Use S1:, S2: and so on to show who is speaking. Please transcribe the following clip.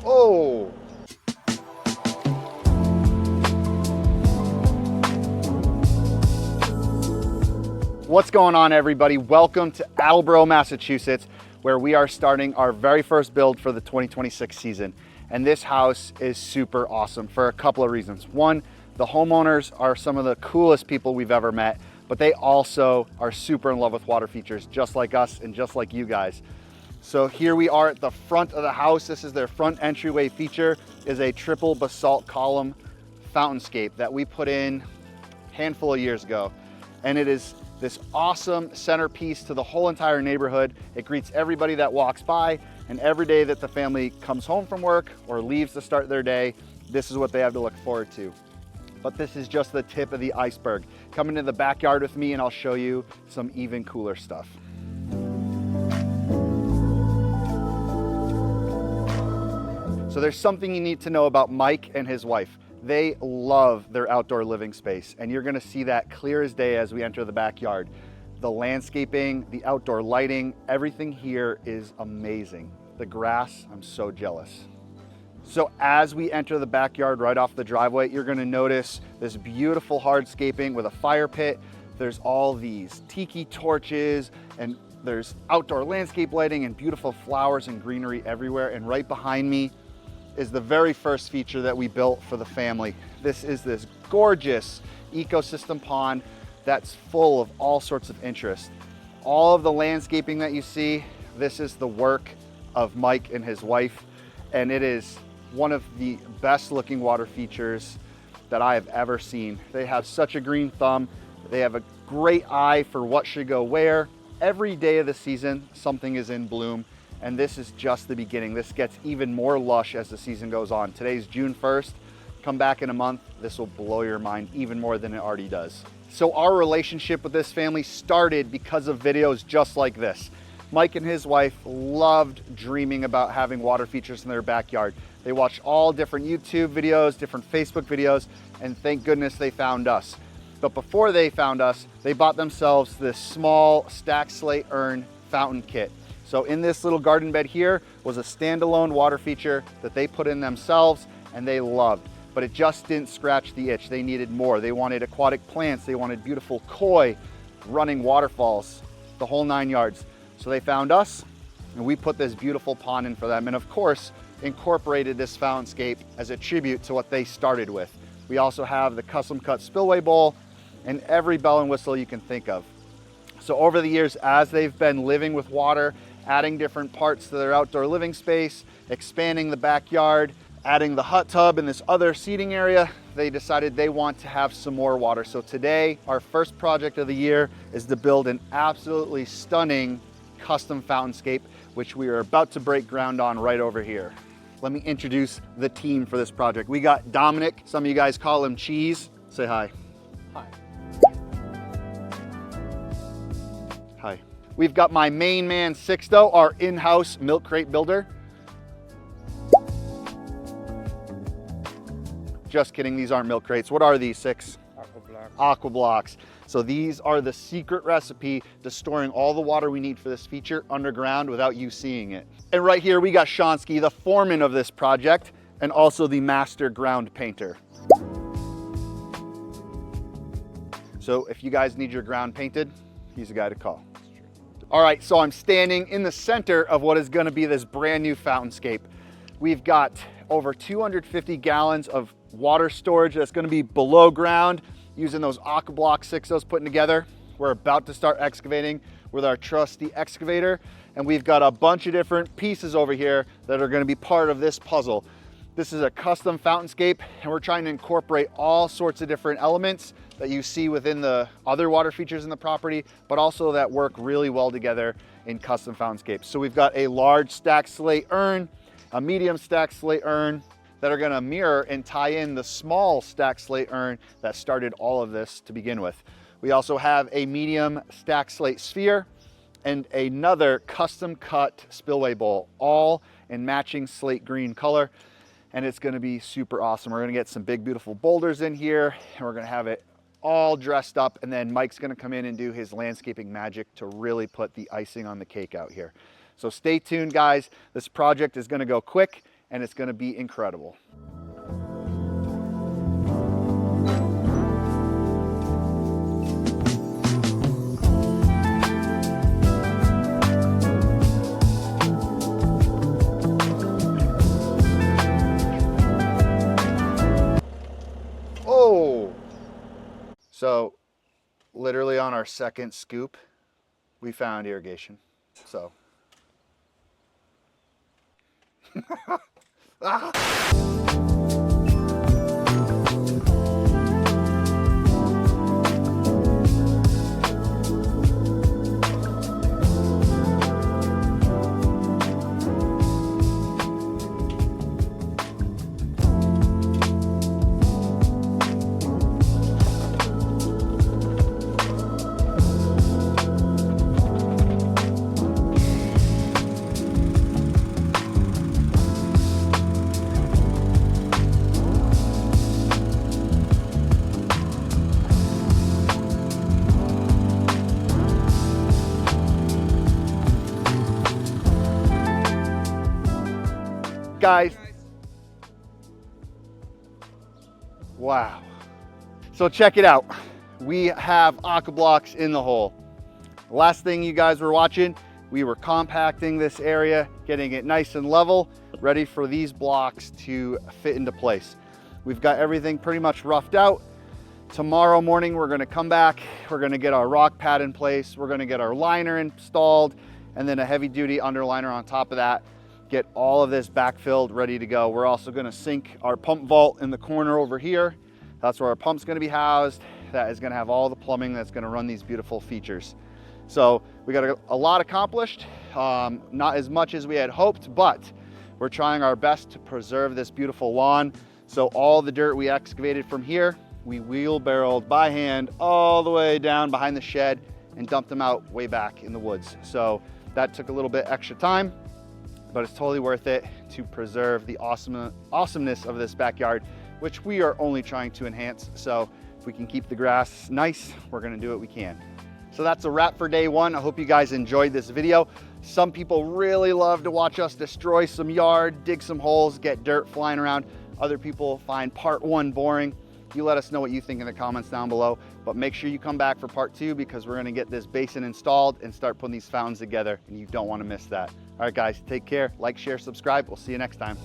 S1: Oh! What's going on, everybody? Welcome to Attleboro, Massachusetts, where we are starting our very first build for the 2026 season. And this house is super awesome for a couple of reasons. One, the homeowners are some of the coolest people we've ever met, but they also are super in love with water features, just like us and just like you guys. So here we are at the front of the house. This is their front entryway feature, is a triple basalt column fountainscape that we put in a handful of years ago. And it is this awesome centerpiece to the whole entire neighborhood. It greets everybody that walks by, and every day that the family comes home from work or leaves to start their day, this is what they have to look forward to. But this is just the tip of the iceberg. Come into the backyard with me and I'll show you some even cooler stuff. So there's something you need to know about Mike and his wife. They love their outdoor living space, and you're gonna see that clear as day as we enter the backyard. The landscaping, the outdoor lighting, everything here is amazing. The grass, I'm so jealous. So as we enter the backyard right off the driveway, you're gonna notice this beautiful hardscaping with a fire pit. There's all these tiki torches, and there's outdoor landscape lighting and beautiful flowers and greenery everywhere. And right behind me is the very first feature that we built for the family. This is this gorgeous ecosystem pond that's full of all sorts of interest. All of the landscaping that you see, this is the work of Mike and his wife, and it is one of the best looking water features that I have ever seen. They have such a green thumb. They have a great eye for what should go where. Every day of the season, something is in bloom. And this is just the beginning. This gets even more lush as the season goes on. Today's June 1st. Come back in a month. This will blow your mind even more than it already does. So our relationship with this family started because of videos just like this. Mike and his wife loved dreaming about having water features in their backyard. They watched all different YouTube videos, different Facebook videos, and thank goodness they found us. But before they found us, they bought themselves this small stacked slate urn fountain kit. So in this little garden bed here was a standalone water feature that they put in themselves and they loved, but it just didn't scratch the itch. They needed more. They wanted aquatic plants. They wanted beautiful koi, running waterfalls, the whole 9 yards. So they found us and we put this beautiful pond in for them. And of course, incorporated this fountainscape as a tribute to what they started with. We also have the custom cut spillway bowl and every bell and whistle you can think of. So over the years, as they've been living with water, adding different parts to their outdoor living space, expanding the backyard, adding the hot tub and this other seating area, they decided they want to have some more water. So today, our first project of the year is to build an absolutely stunning custom fountainscape, which we are about to break ground on right over here. Let me introduce the team for this project. We got Dominic, some of you guys call him Cheese. Say hi.
S2: Hi.
S1: Hi. We've got my main man, Sixto, our in-house milk crate builder. Just kidding, these aren't milk crates. What are these, Six? Aqua blocks. So these are the secret recipe to storing all the water we need for this feature underground without you seeing it. And right here, we got Shonsky, the foreman of this project, and also the master ground painter. So if you guys need your ground painted, he's the guy to call. All right, so I'm standing in the center of what is gonna be this brand new fountainscape. We've got over 250 gallons of water storage that's gonna be below ground using those aqua block Sixtos putting together. We're about to start excavating with our trusty excavator, and we've got a bunch of different pieces over here that are gonna be part of this puzzle. This is a custom fountainscape, and we're trying to incorporate all sorts of different elements that you see within the other water features in the property, but also that work really well together in custom fountainscapes. So we've got a large stacked slate urn, a medium stacked slate urn that are gonna mirror and tie in the small stacked slate urn that started all of this to begin with. We also have a medium stacked slate sphere and another custom cut spillway bowl, all in matching slate green color. And it's gonna be super awesome. We're gonna get some big, beautiful boulders in here, and we're gonna have it all dressed up, and then Mike's gonna come in and do his landscaping magic to really put the icing on the cake out here. So stay tuned, guys. This project is gonna go quick, and it's gonna be incredible. Oh, so literally on our second scoop, we found irrigation. So. Guys, wow. So check it out. We have aqua blocks in the hole. Last thing you guys were watching, we were compacting this area, getting it nice and level, ready for these blocks to fit into place. We've got everything pretty much roughed out. Tomorrow morning, we're gonna come back, we're gonna get our rock pad in place, we're gonna get our liner installed, and then a heavy duty underliner on top of that. Get all of this backfilled, ready to go. We're also gonna sink our pump vault in the corner over here. That's where our pump's gonna be housed. That is gonna have all the plumbing that's gonna run these beautiful features. So we got a lot accomplished, not as much as we had hoped, but we're trying our best to preserve this beautiful lawn. So all the dirt we excavated from here, we wheelbarrowed by hand all the way down behind the shed and dumped them out way back in the woods. So that took a little bit extra time, but it's totally worth it to preserve the awesomeness of this backyard, which we are only trying to enhance. So if we can keep the grass nice, we're gonna do what we can. So that's a wrap for day one. I hope you guys enjoyed this video. Some people really love to watch us destroy some yard, dig some holes, get dirt flying around. Other people find part one boring. You let us know what you think in the comments down below, but make sure you come back for part two because we're gonna get this basin installed and start putting these fountains together, and you don't wanna miss that. All right, guys, take care. Like, share, subscribe. We'll see you next time.